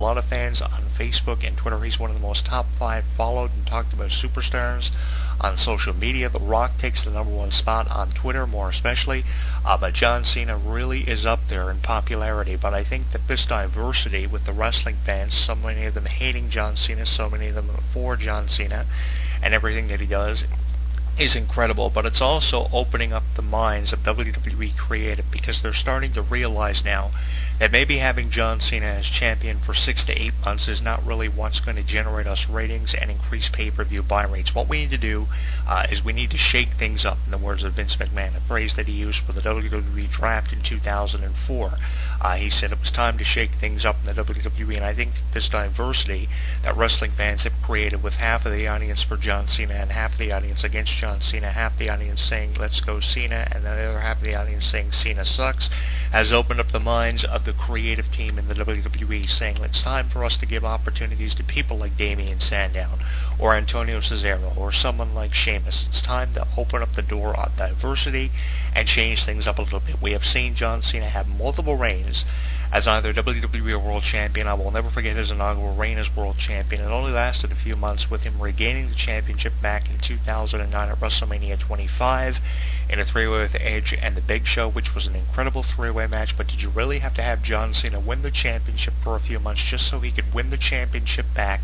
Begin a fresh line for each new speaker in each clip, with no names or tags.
lot of fans on Facebook and Twitter. He's one of the most top 5 followed and talked about superstars on social media. The Rock takes the #1 spot on Twitter, more especially. But John Cena really is up there in popularity. But I think that this diversity with the wrestling fans, so many of them hating John Cena, so many of them for John Cena, and everything that he does, is incredible. But it's also opening up the minds of WWE creative, because they're starting to realize now that maybe having John Cena as champion for 6 to 8 months is not really what's going to generate us ratings and increase pay-per-view buy rates. What we need to do is we need to shake things up, in the words of Vince McMahon, a phrase that he used for the WWE draft in 2004. He said it was time to shake things up in the WWE, and I think this diversity that wrestling fans have created, with half of the audience for John Cena and half of the audience against John Cena, half the audience saying let's go Cena and the other half of the audience saying Cena sucks, has opened up the minds of the creative team in the WWE, saying it's time for us to give opportunities to people like Damien Sandow or Antonio Cesaro or someone like Sheamus. It's time to open up the door of diversity and change things up a little bit. We have seen John Cena have multiple reigns as either WWE World Champion. I will never forget his inaugural reign as World Champion. It only lasted a few months, with him regaining the championship back in 2009 at WrestleMania 25 in a three-way with Edge and The Big Show, which was an incredible three-way match. But did you really have to have John Cena win the championship for a few months just so he could win the championship back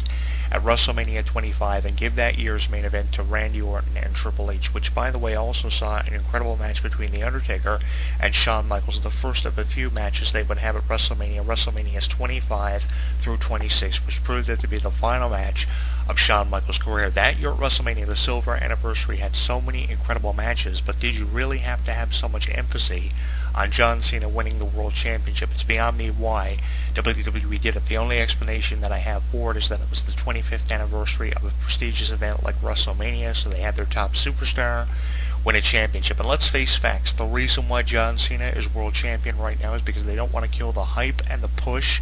at WrestleMania 25 and give that year's main event to Randy Orton and Triple H, which, by the way, also saw an incredible match between The Undertaker and Shawn Michaels, the first of a few matches they would have at WrestleMania's 25 through 26, which proved it to be the final match of Shawn Michaels' career. That year at WrestleMania, the Silver Anniversary, had so many incredible matches, but did you really have to have so much emphasis on John Cena winning the World Championship? It's beyond me why WWE did it. The only explanation that I have for it is that it was the 25th anniversary of a prestigious event like WrestleMania, so they had their top superstar win a championship. And let's face facts, the reason why John Cena is World Champion right now is because they don't want to kill the hype and the push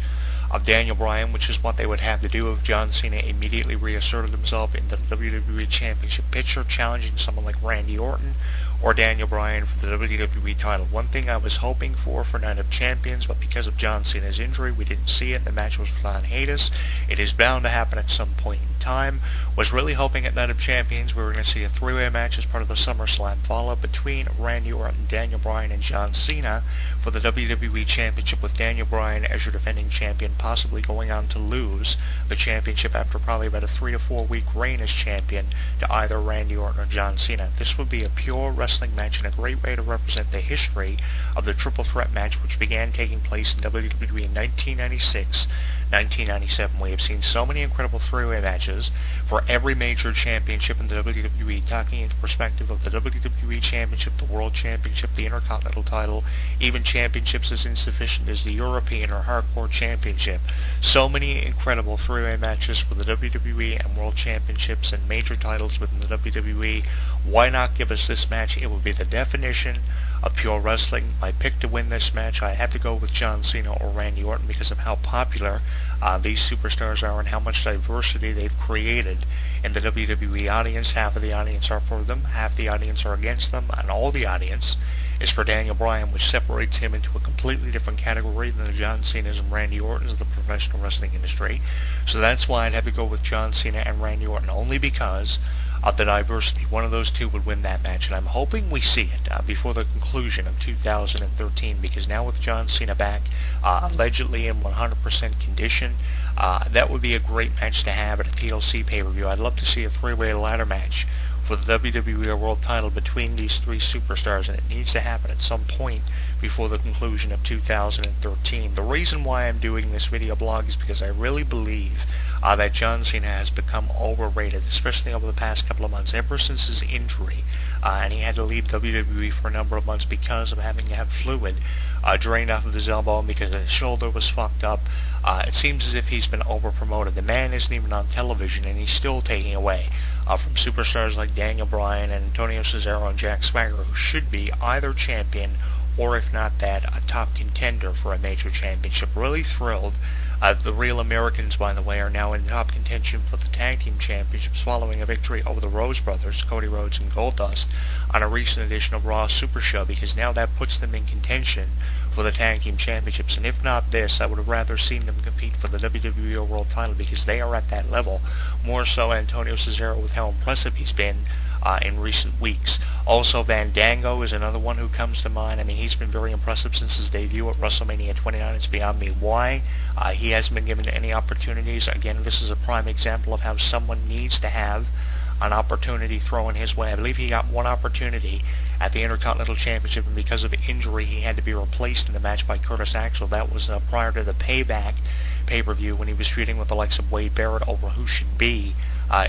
of Daniel Bryan, which is what they would have to do if John Cena immediately reasserted himself in the WWE Championship picture, challenging someone like Randy Orton or Daniel Bryan for the WWE title. One thing I was hoping for Night of Champions, but because of John Cena's injury, we didn't see it. The match was with on Hades. It is bound to happen at some point in time. Was really hoping at Night of Champions we were going to see a three-way match as part of the SummerSlam follow-up between Randy Orton, Daniel Bryan, and John Cena for the WWE Championship, with Daniel Bryan as your defending champion, possibly going on to lose the championship after probably about a 3 to 4 week reign as champion to either Randy Orton or John Cena. This would be a pure wrestling match and a great way to represent the history of the triple threat match, which began taking place in WWE in 1996, 1997. We have seen so many incredible three-way matches for every major championship in the WWE, talking into perspective of the WWE Championship, the World Championship, the Intercontinental title, even championships as insufficient as the European or Hardcore Championship. So many incredible three-way matches for the WWE and World Championships and major titles within the WWE. Why not give us this match? It would be the definition of pure wrestling. My pick to win this match, I had to go with John Cena or Randy Orton because of how popular these superstars are and how much diversity they've created in the WWE audience. Half of the audience are for them, half the audience are against them, and all the audience is for Daniel Bryan, which separates him into a completely different category than the John Cena's and Randy Ortons of the professional wrestling industry. So that's why I'd have to go with John Cena and Randy Orton, only because of the diversity. One of those two would win that match, and I'm hoping we see it before the conclusion of 2013, because now with John Cena back, allegedly in 100% condition, that would be a great match to have at a TLC pay-per-view. I'd love to see a three-way ladder match for the WWE World title between these three superstars, and it needs to happen at some point before the conclusion of 2013. The reason why I'm doing this video blog is because I really believe that John Cena has become overrated, especially over the past couple of months, ever since his injury, and he had to leave WWE for a number of months because of having to have fluid drained off of his elbow and because his shoulder was fucked up. It seems as if he's been over-promoted. The man isn't even on television, and he's still taking away from superstars like Daniel Bryan and Antonio Cesaro and Jack Swagger, who should be either champion or, if not that, a top contender for a major championship. Really thrilled The Real Americans, by the way, are now in top contention for the Tag Team Championships following a victory over the Rose Brothers, Cody Rhodes and Goldust, on a recent edition of Raw Super Show, because now that puts them in contention for the Tag Team Championships. And if not this, I would have rather seen them compete for the WWE World title, because they are at that level. More so Antonio Cesaro, with how impressive he's been in recent weeks. Also, Fandango is another one who comes to mind. I mean, he's been very impressive since his debut at WrestleMania 29. It's beyond me why he hasn't been given any opportunities. Again, this is a prime example of how someone needs to have an opportunity thrown his way. I believe he got one opportunity at the Intercontinental Championship, and because of injury, he had to be replaced in the match by Curtis Axel. That was prior to the Payback pay-per-view, when he was feuding with the likes of Wade Barrett over who should be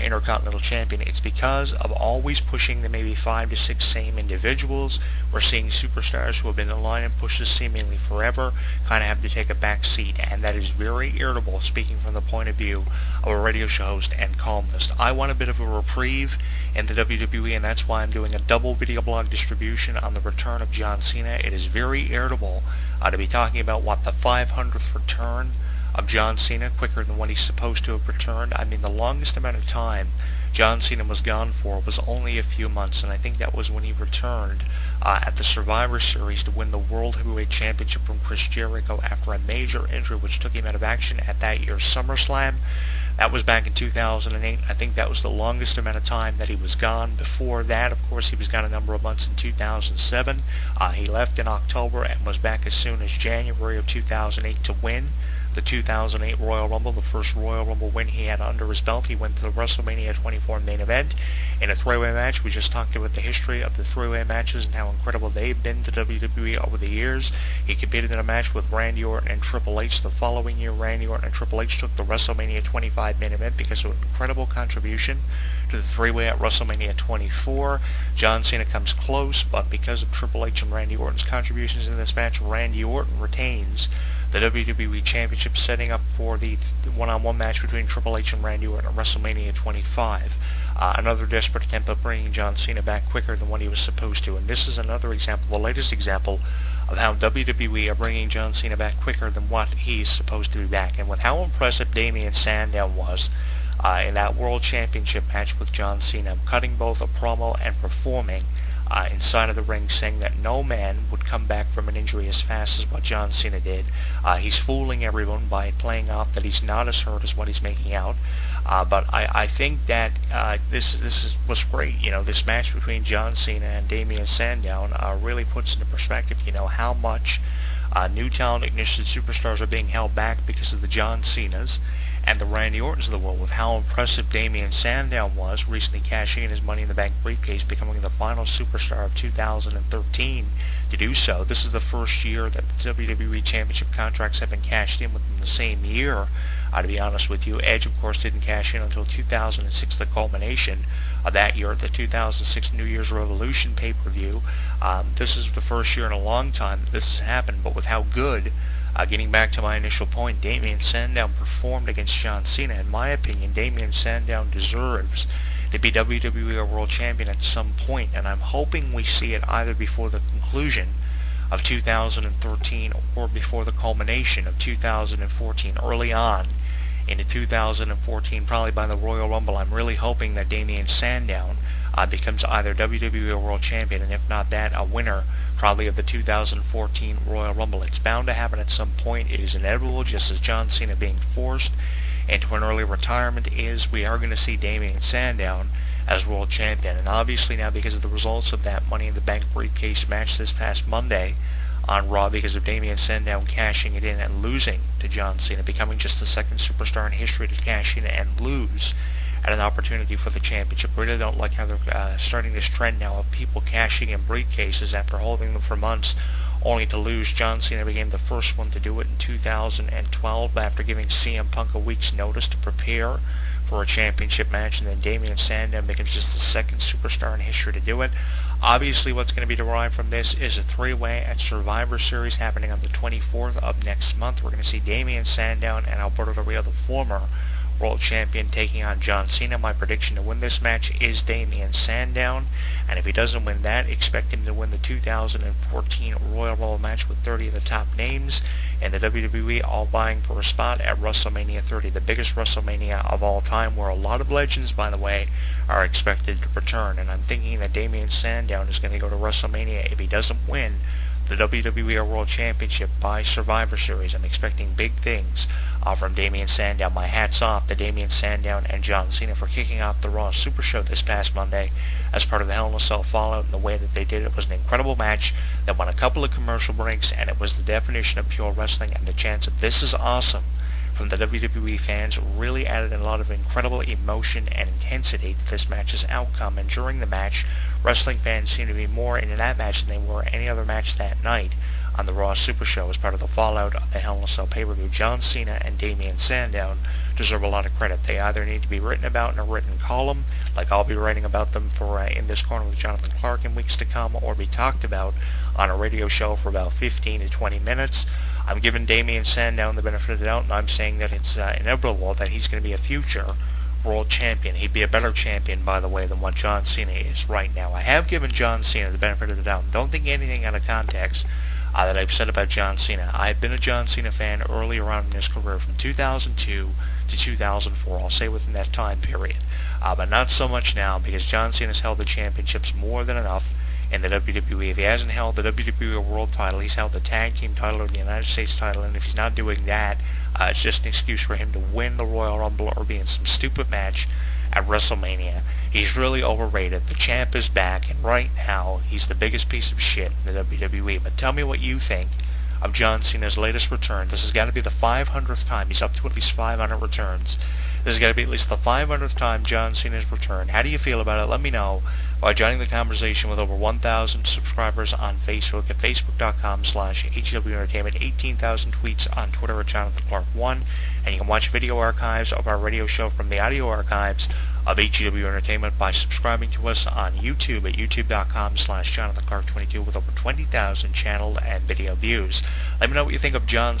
Intercontinental Champion. It's because of always pushing the maybe 5 to 6 same individuals. We're seeing superstars who have been in line and pushes seemingly forever kind of have to take a back seat, and that is very irritable, speaking from the point of view of a radio show host and columnist. I want a bit of a reprieve in the WWE, and that's why I'm doing a double video blog distribution on the return of John Cena. It is very irritable to be talking about, what, the 500th return of John Cena, quicker than what he's supposed to have returned. I mean, the longest amount of time John Cena was gone for was only a few months, and I think that was when he returned at the Survivor Series to win the World Heavyweight Championship from Chris Jericho after a major injury which took him out of action at that year's SummerSlam. That was back in 2008. I think that was the longest amount of time that he was gone. Before that, of course, he was gone a number of months in 2007. He left in October and was back as soon as January of 2008 to win the 2008 Royal Rumble, the first Royal Rumble win he had under his belt. He went to the WrestleMania 24 main event in a three-way match. We just talked about the history of the three-way matches and how incredible they've been to WWE over the years. He competed in a match with Randy Orton and Triple H. The following year, Randy Orton and Triple H took the WrestleMania 25 main event because of an incredible contribution to the three-way at WrestleMania 24. John Cena comes close, but because of Triple H and Randy Orton's contributions in this match, Randy Orton retains the WWE Championship, setting up for the one-on-one match between Triple H and Randy Orton at WrestleMania 25. Another desperate attempt at bringing John Cena back quicker than what he was supposed to. And this is another example, the latest example, of how WWE are bringing John Cena back quicker than what he's supposed to be back. And with how impressive Damien Sandow was in that World Championship match with John Cena, cutting both a promo and performing inside of the ring, saying that no man would come back from an injury as fast as what John Cena did. He's fooling everyone by playing off that he's not as hurt as what he's making out. But I think that this was great. You know, this match between John Cena and Damien Sandow really puts into perspective, you know, how much new talent ignition superstars are being held back because of the John Cenas and the Randy Ortons of the world, with how impressive Damien Sandow was, recently cashing in his Money in the Bank briefcase, becoming the final superstar of 2013 to do so. This is the first year that the WWE Championship contracts have been cashed in within the same year, to be honest with you. Edge, of course, didn't cash in until 2006, the culmination of that year, the 2006 New Year's Revolution pay-per-view. This is the first year in a long time that this has happened, but with how good, getting back to my initial point, Damien Sandow performed against John Cena. In my opinion, Damien Sandow deserves to be WWE World Champion at some point, and I'm hoping we see it either before the conclusion of 2013 or before the culmination of 2014, early on into 2014, probably by the Royal Rumble. I'm really hoping that Damien Sandow becomes either WWE World Champion, and if not that, a winner probably of the 2014 Royal Rumble. It's bound to happen at some point. It is inevitable, just as John Cena being forced into an early retirement is. We are going to see Damien Sandow as World Champion. And obviously now, because of the results of that Money in the Bank briefcase match this past Monday on Raw, because of Damien Sandow cashing it in and losing to John Cena, becoming just the second superstar in history to cash in and lose at an opportunity for the championship. I really don't like how they're starting this trend now of people cashing in briefcases after holding them for months only to lose. John Cena became the first one to do it in 2012 after giving CM Punk a week's notice to prepare for a championship match, and then Damien Sandow becomes just the second superstar in history to do it. Obviously, what's going to be derived from this is a three-way at Survivor Series happening on the 24th of next month. We're going to see Damien Sandow and Alberto Del Rio, the former World Champion taking on John Cena. My prediction to win this match is Damien Sandown, and if he doesn't win that, expect him to win the 2014 Royal Rumble match with 30 of the top names in the WWE, all vying for a spot at WrestleMania 30, the biggest WrestleMania of all time, where a lot of legends, by the way, are expected to return. And I'm thinking that Damien Sandown is going to go to WrestleMania if he doesn't win the WWE World Championship by Survivor Series. I'm expecting big things from Damien Sandown. My hat's off to Damien Sandown and John Cena for kicking off the Raw Super Show this past Monday as part of the Hell in a Cell Fallout, and the way that they did it was an incredible match that won a couple of commercial breaks, and it was the definition of pure wrestling, and the chance of "this is awesome" from the WWE fans really added a lot of incredible emotion and intensity to this match's outcome. And during the match, wrestling fans seemed to be more into that match than they were any other match that night on the Raw Super Show as part of the fallout of the Hell in a Cell pay-per-view. John Cena and Damien Sandown deserve a lot of credit. They either need to be written about in a written column, like I'll be writing about them for In This Corner with Jonathan Clarke in weeks to come, or be talked about on a radio show for about 15 to 20 minutes. I'm giving Damien Sandown the benefit of the doubt, and I'm saying that it's inevitable that he's going to be a future world champion. He'd be a better champion, by the way, than what John Cena is right now. I have given John Cena the benefit of the doubt. Don't think anything out of context that I've said about John Cena. I've been a John Cena fan earlier on in his career, from 2002 to 2004. I'll say within that time period. But not so much now, because John Cena's held the championships more than enough in the WWE. If he hasn't held the WWE World title, he's held the Tag Team title or the United States title, and if he's not doing that, it's just an excuse for him to win the Royal Rumble or be in some stupid match at WrestleMania. He's really overrated. The champ is back, and right now, he's the biggest piece of shit in the WWE. But tell me what you think of John Cena's latest return. This has got to be the 500th time. He's up to at least 500 returns. This has got to be at least the 500th time John Cena's returned. How do you feel about it? Let me know by joining the conversation with over 1,000 subscribers on Facebook at facebook.com/HW Entertainment, 18,000 tweets on Twitter at Jonathan Clarke 1, and you can watch video archives of our radio show from the audio archives of HW Entertainment by subscribing to us on YouTube at youtube.com/JonathanClarke22 with over 20,000 channel and video views. Let me know what you think of John Cena.